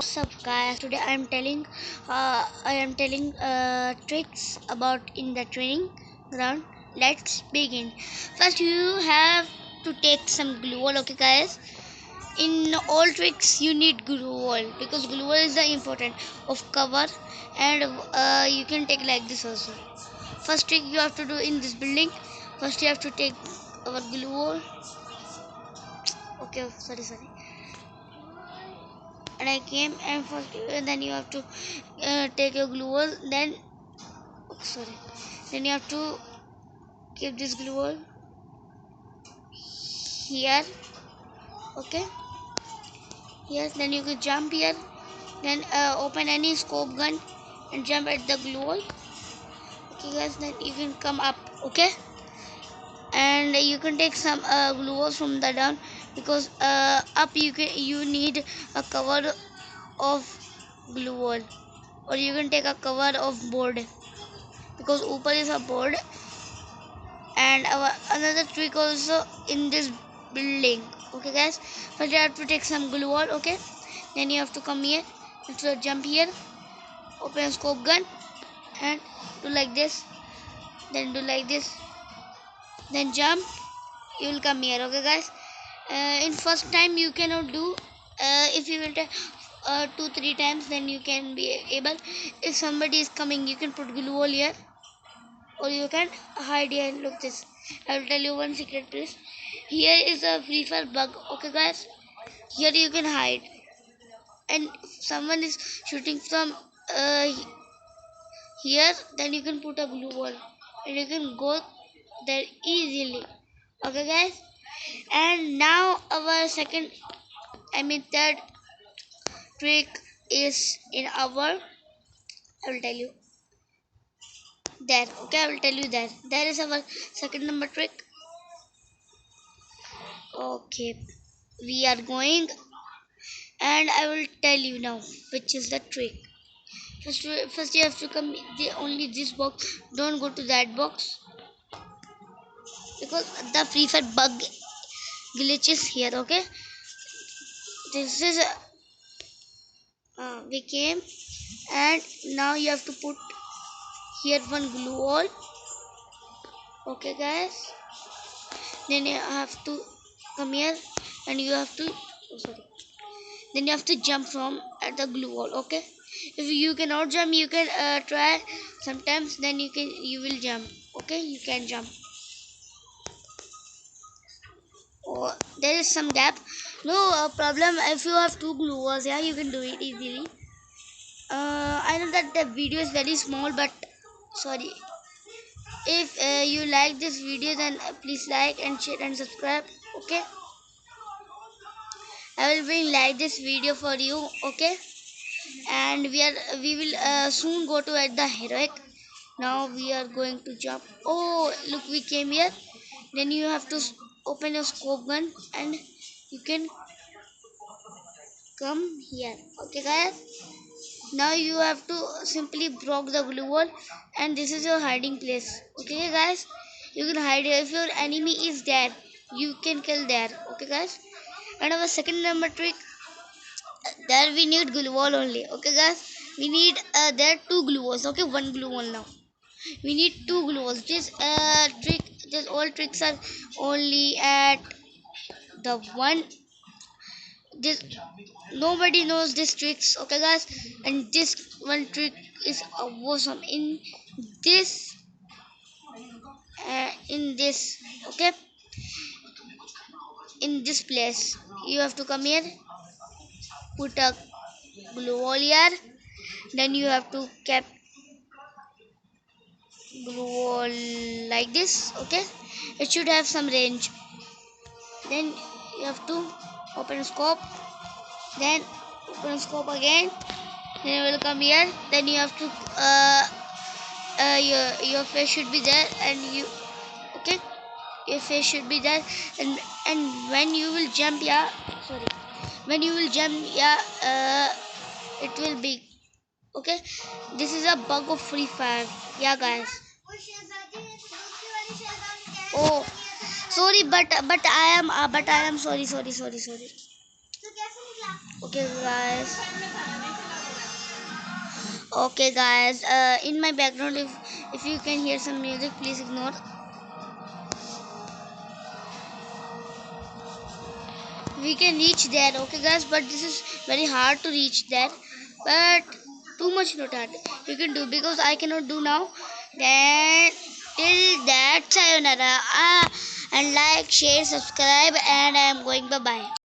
What's up, guys? Today I am telling tricks about in the training ground. Let's begin. First, you have to take some glue wall. Okay, guys. In all tricks, you need glue wall because glue wall is the important of cover, and you can take like this also. First trick you have to do in this building. First, you have to take our glue wall. Okay, sorry. And I came and first then you have to take your glue wall, then sorry then you have to keep this glue wall here. Okay, yes, then you can jump here, then open any scope gun and jump at the glue wall. Okay guys, then you can come up. Okay, and you can take some glue walls from the down because up you need a cover of glue wall, or you can take a cover of board because upper is a board. And our another trick also in this building. Okay guys, first you have to take some glue wall. Okay, then you have to come here, you have to jump here, open a scope gun and do like this, then do like this, then jump, you will come here. Okay guys, in first time you cannot do, if you will take 2-3 times then you can be able. If somebody is coming, you can put glue wall here, or you can hide here. Look this, I will tell you one secret please. Here is a free fire bug. Okay guys, here you can hide, and if someone is shooting from uh, here, then you can put a glue wall and you can go there easily. Okay guys, and now our third trick is in our, I will tell you there. Okay, I will tell you there is our second number trick. Okay, we are going, and I will tell you now which is the trick. First you have to come only this box. Don't go to that box because the free fire bug glitches here. Okay, this is we came, and now you have to put here one glue wall. Okay guys, then you have to come here, and you have to, oh, sorry, then you have to jump from at the glue wall. Okay, if you cannot jump, you can try sometimes, then you will jump. Okay, you can jump. Oh, there is some gap. No problem. If you have two glue walls, yeah, you can do it easily. I know that the video is very small, but sorry. If you like this video, then please like and share and subscribe. Okay, I will bring like this video for you. Okay, and we will soon go to at the heroic. Now we are going to jump. Oh, look, we came here. Then you have to open your scope gun and you can come here. Okay guys, now you have to simply block the glue wall, and this is your hiding place. Okay guys, you can hide here. If your enemy is there, you can kill there. Okay guys, and our second number trick, there we need glue wall only. Okay guys, we need there two glue walls. Okay, one glue wall now, we need two glue walls. This all tricks are only at the one. This nobody knows these tricks. Okay guys, and this one trick is awesome this in this. Okay, in this place you have to come here, put a glue wall here, then you have to keep glue wall like this. Okay, it should have some range. Then you have to open a scope, then open a scope again, then you will come here, then you have to your face should be there, and you, okay, your face should be there, and when you will jump, yeah, sorry, when you will jump, yeah, it will be. Okay, this is a bug of free fire. Yeah guys, oh sorry, but I am sorry. Okay guys, Okay guys, in my background, if you can hear some music, please ignore. We can reach there, okay guys, but this is very hard to reach there, but too much not hard you can do, because I cannot do now. Then till that, sayonara. And like, share, subscribe, and I am going bye bye.